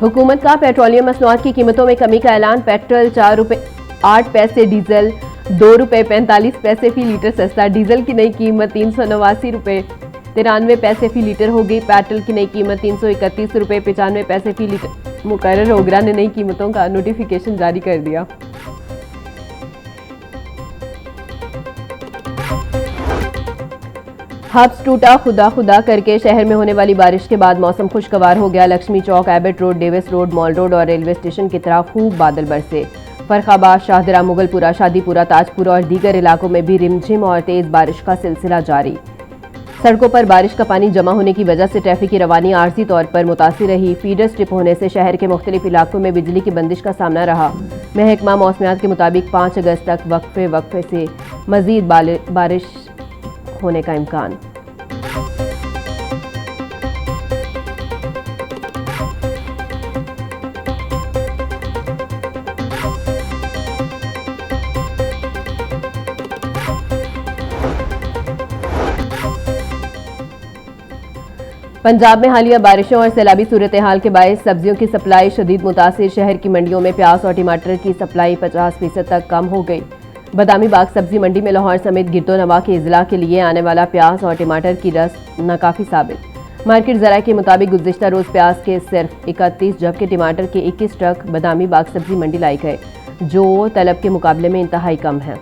हुकूमत का पेट्रोलियम मसनूआत की कीमतों में कमी का ऐलान। पेट्रोल 4 रुपये 8 पैसे, डीजल 2 रुपये 45 पैसे फी लीटर सस्ता। डीजल की नई कीमत 389 रुपये 93 पैसे फी लीटर हो गई। पेट्रोल की नई कीमत 331 रुपये 95 पैसे फी लीटर मुकर्रर। ओगरा ने नई कीमतों का नोटिफिकेशन जारी कर दिया। हब्स टूटा, खुदा खुदा करके। शहर में होने वाली बारिश के बाद मौसम खुशगवार हो गया। Lakshmi Chowk, Abbott Road, Davis Road, Mall Road और रेलवे स्टेशन की तरफ खूब बादल बरसे। फरखाबाद, शाहदरा, मुगलपुरा, शादीपुरा, ताजपुरा और दीगर इलाकों में भी रिमझिम और तेज बारिश का सिलसिला जारी। सड़कों पर बारिश का पानी जमा होने की वजह से ट्रैफिक की रवानी आर्जी तौर पर मुतासिर रही। फीडर स्ट्रिप होने से शहर के मुख्तलिफ इलाकों में बिजली की बंदिश का सामना रहा। महकमा मौसमियात के मुताबिक 5 अगस्त तक वक्फे से मजीद बारिश होने का इम्कान। पंजाब में हालिया बारिशों और सैलाबी सूरत हाल के बायस सब्जियों की सप्लाई शदीद मुतासिर। शहर की मंडियों में प्याज और टमाटर की सप्लाई 50% तक कम हो गई। बदामी बाग सब्जी मंडी में लाहौर समेत गिरदोनवा के इजला के लिए आने वाला प्याज और टमाटर की रस नाकाफी साबित। मार्केट जराये के मुताबिक गुज़िश्ता रोज प्याज के सिर्फ 31 जबकि टमाटर के 21 ट्रक बदामी बाग सब्जी मंडी लाई गए, जो तलब के मुकाबले में इंतहाई कम है।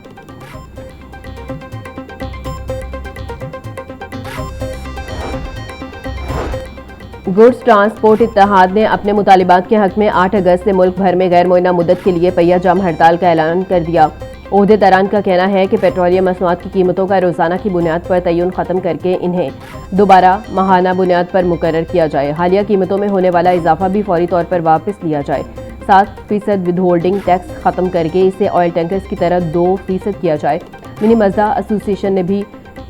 गुड्स ट्रांसपोर्ट इत्तेहाद ने अपने मुतालिबात के हक में 8 अगस्त से मुल्क भर में गैर मुअय्यना मुद्दत के लिए पहिया जाम हड़ताल का ऐलान कर दिया। ओहदेदारान का कहना है कि पेट्रोलियम मसनूआत की कीमतों का रोजाना की बुनियाद पर तयन खत्म करके इन्हें दोबारा माहाना बुनियाद पर मुकर्रर किया जाए। हालिया कीमतों में होने वाला इजाफा भी फौरी तौर पर वापस लिया जाए। 7% विदहोल्डिंग टैक्स खत्म करके इसे ऑयल टैंकर्स की तरह 2% किया जाए। मिनी मज़दा एसोसिएशन ने भी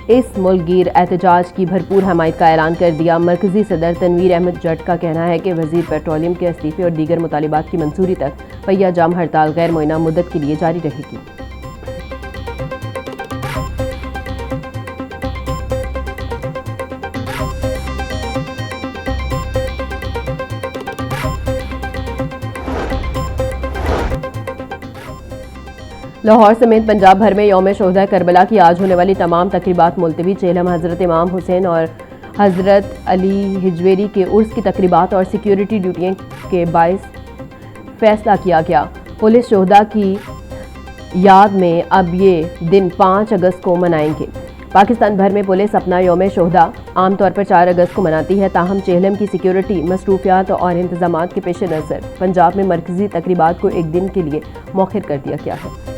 इस मुल्कगीर एहतजाज की भरपूर हमायत का ऐलान कर दिया। मरकजी सदर तनवीर अहमद जट का कहना है कि वजीर पेट्रोलियम के इस्तीफे और दीगर मुतालिबात की मंजूरी तक पहिया जाम हड़ताल गैर मुअय्यना मुद्दत के लिए जारी रहेगी। लाहौर समेत पंजाब भर में यौम शोहदा करबला की आज होने वाली तमाम तकरीबात मुलतवी। चेलम हज़रत इमाम हुसैन और हज़रत अली हिजवेरी के उर्स की तकरीबात और सिक्योरिटी ड्यूटियों के बायस फैसला किया गया। पुलिस शोहदा की याद में अब ये दिन 5 अगस्त को मनाएंगे। पाकिस्तान भर में पुलिस अपना यौम शोहदा आमतौर पर 4 अगस्त को मनाती है, ताहम चेहलम की सिक्योरिटी मसरूफियात और इंतजामात के पेश नज़र पंजाब में मरकजी तकरीबात को एक दिन के लिए मौखिर कर दिया गया है।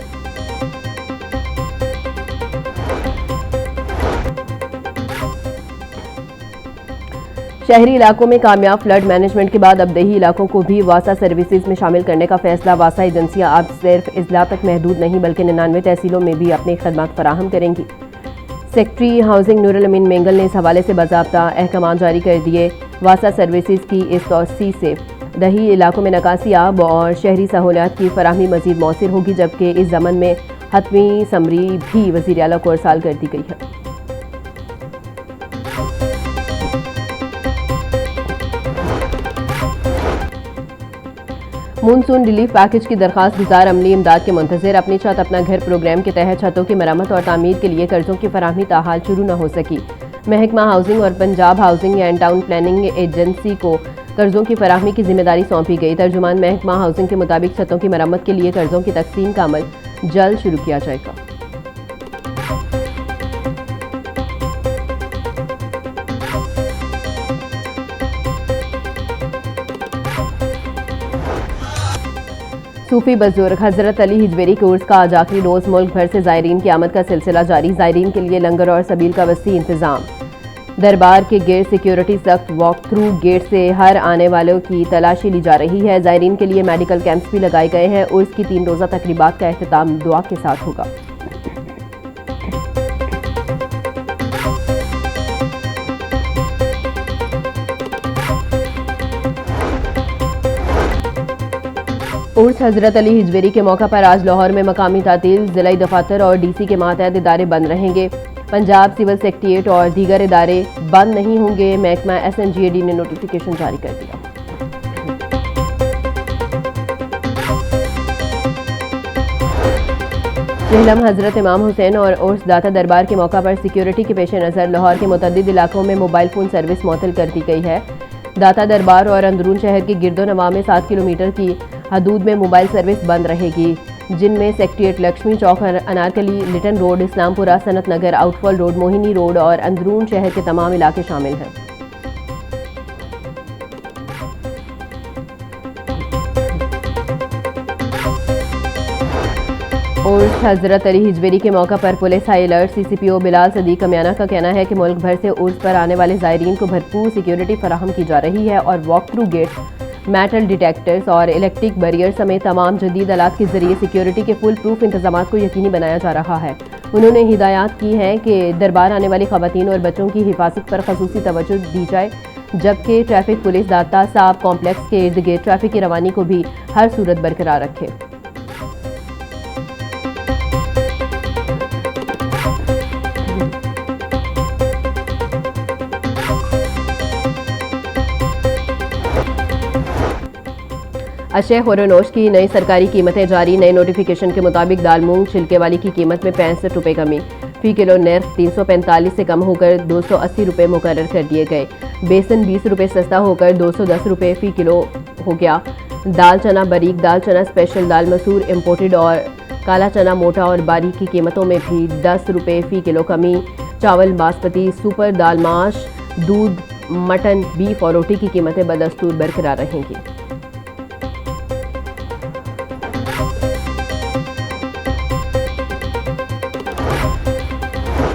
शहरी इलाकों में कामयाब फ्लड मैनेजमेंट के बाद अब देही इलाकों को भी वासा सर्विसेज में शामिल करने का फैसला। वासा एजेंसियां अब सिर्फ इजला तक महदूद नहीं बल्कि 99 तहसीलों में भी अपनी खदमात फराहम करेंगी। सेक्रेटरी हाउसिंग नूरुल अमीन मेंगल ने इस हवाले से बाज़ाब्ता अहकाम जारी कर दिए। वासा सर्विसेज की इस तोसी से दही इलाकों में नकासी आब और शहरी सहूलियात की फराहमी मजीद मौसर होगी, जबकि इस ज़मन में हतमी समरी भी वज़ीर आला को इरसाल कर दी गई है। मूनसून रिलीफ पैकेज की दरखास्त गुजार अमली इमदाद के मुंतज़िर। अपनी छत अपना घर प्रोग्राम के तहत छतों की मरम्मत और तामीर के लिए कर्जों की फराहमी ताहाल शुरू न हो सकी। महकमा हाउसिंग और Punjab housing and town planning agency को कर्जों की फराहमी की जिम्मेदारी सौंपी गई। तर्जुमान महकमा हाउसिंग के मुताबिक छतों की मरम्मत के लिए कर्जों की तकसीम का अमल जल्द शुरू किया जाएगा। सूफी बुजुर्ग हज़रत अली हिजवेरी के उर्स का आज आखिरी रोज़ मुल्क भर से ज़ायरीन की आमद का सिलसिला जारी। ज़ायरीन के लिए लंगर और सबील का वसी इंतज़ाम। दरबार के गेट सिक्योरिटी सख्त वॉक थ्रू गेट से हर आने वालों की तलाशी ली जा रही है। ज़ायरीन के लिए मेडिकल कैंप्स भी लगाए गए हैं। उर्स की 3 रोज़ा तकरीबात का अख्तिताम दुआ के साथ होगा। उर्स हज़रत अली हिजवेरी के मौका पर आज लाहौर में मकामी तातील, ज़िला दफातर और DC के मातहत इदारे बंद रहेंगे। पंजाब सिविल सेक्रेटेरिएट और दीगर इदारे बंद नहीं होंगे। महकमा SNGAD ने नोटिफिकेशन जारी कर दिया। जहलम हजरत इमाम हुसैन और उर्स दाता दरबार के मौका पर सिक्योरिटी के पेश नज़र लाहौर के मुतअद्दिद इलाकों में मोबाइल फ़ोन सर्विस मुअत्तल कर दी गई है। दाता दरबार और अंदरून शहर के गिरदो नवा में 7 किलोमीटर की हदूद में मोबाइल सर्विस बंद रहेगी, जिनमें सेक्रेटेरिएट, लक्ष्मी चौक, अनारकली, लिटन रोड, इस्लामपुरा, सनत नगर, आउटफॉल रोड, मोहिनी रोड और अंदरून शहर के तमाम इलाके शामिल हैं। और हजरत अली हिजवेरी के मौका पर police high alert. CCPO Bilal Sadiq Kamiana का कहना है कि मुल्क भर से उर्स पर आने वाले ज़ायरीन को भरपूर सिक्योरिटी फराहम की जा रही है और walk through gate, metal detectors और इलेक्ट्रिक बैरियर समेत तमाम जदीद आलात के जरिए सिक्योरिटी के फुल प्रूफ इंतजाम को यकीनी बनाया जा रहा है। उन्होंने हिदायत की है कि दरबार आने वाली खवातीन और बच्चों की हिफाजत पर खसूसी तवज्जो दी जाए, जबकि ट्रैफिक पुलिस दाता साहब कॉम्प्लेक्स के इर्द गिर्द ट्रैफिक की रवानी को भी हर सूरत बरकरार रखे। अशे खुरनोश की नई सरकारी कीमतें जारी। नए नोटिफिकेशन के मुताबिक दाल मूंग छिलके वाली की कीमत में 65 रुपये कमी, फी किलो नर्ख 345 से कम होकर 280 रुपये मुकर्रर कर दिए गए। बेसन 20 रुपये सस्ता होकर 210 रुपये फी किलो हो गया। दाल चना बारीक, दाल चना स्पेशल, दाल मसूर इम्पोर्टेड और काला चना मोटा और बारीक की कीमतों में भी 10 रुपये फी किलो कमी। चावल बासमती, सुपर, दाल माश, दूध, मटन, बीफ और रोटी की कीमतें बदस्तूर बरकरार रहेंगी।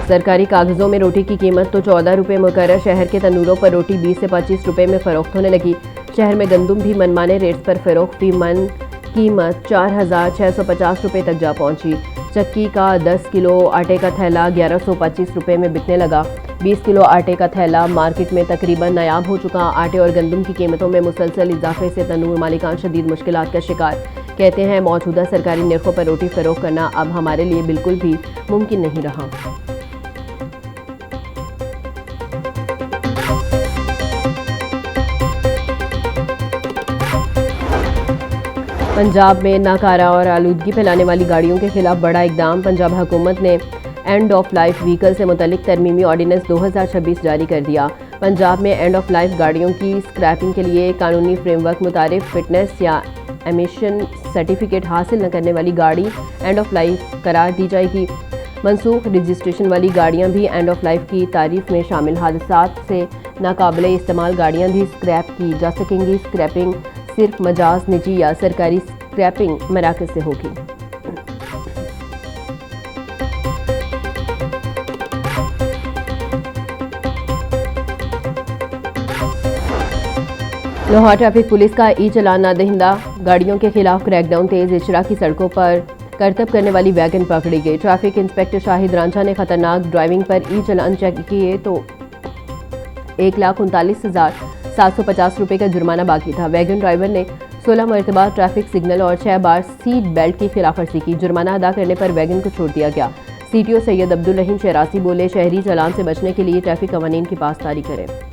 सरकारी कागजों में रोटी की कीमत तो 14 रुपये मुकर्रर। शहर के तंदूरों पर रोटी 20 से 25 रुपये में फ़रोख्त होने लगी। शहर में गंदम भी मनमाने रेट्स पर फ़रोख्त, फी मन कीमत 4,650 रुपये तक जा पहुंची। चक्की का 10 किलो आटे का थैला 1125 रुपये में बिकने लगा। 20 किलो आटे का थैला मार्केट में तकरीबन नायाब हो चुका। आटे और गंदम की कीमतों में मुसलसल इजाफे से तंदूर मालिकान शदीद मुश्किलात का शिकार। कहते हैं मौजूदा सरकारी निर्खों पर रोटी फ़रोख्त करना अब हमारे लिए बिल्कुल भी मुमकिन नहीं रहा। पंजाब में नाकारा और आलूदगी फैलाने वाली गाड़ियों के खिलाफ बड़ा इकदाम। पंजाब हुकूमत ने एंड ऑफ लाइफ व्हीकल से मुतल्लिक तरमीमी ऑर्डिनेंस 2026 जारी कर दिया। पंजाब में एंड ऑफ लाइफ गाड़ियों की स्क्रैपिंग के लिए कानूनी फ्रेमवर्क मुताबिक फिटनेस या एमिशन सर्टिफिकेट हासिल न करने वाली गाड़ी एंड ऑफ लाइफ करार दी जाएगी। मनसूख रजिस्ट्रेशन वाली गाड़ियां भी एंड ऑफ लाइफ की तारीफ में शामिल। हादसात से नाकाबिले इस्तेमाल गाड़ियां भी स्क्रैप की जा सकेंगी। स्क्रैपिंग सिर्फ मजाज, निजी या सरकारी स्क्रैपिंग मराकज से होगी। लाहौर ट्रैफिक पुलिस का ई चलान ना दहिंदा गाड़ियों के खिलाफ क्रैकडाउन तेज। इशरा की सड़कों पर करतब करने वाली वैगन पकड़ी गई। ट्रैफिक इंस्पेक्टर शाहिद रांझा ने खतरनाक ड्राइविंग पर ई चलान चेक किए तो 1,39,750 रुपये का जुर्माना बाकी था। वैगन ड्राइवर ने 16 मरतबा ट्रैफिक सिग्नल और 6 बार सीट बेल्ट की खिलाफवर्जी की। जुर्माना अदा करने पर वैगन को छोड़ दिया गया। CTO सैयद अब्दुल रहीम शहरासी बोले, शहरी चालान से बचने के लिए ट्रैफिक कवानीन की पासदारी करें।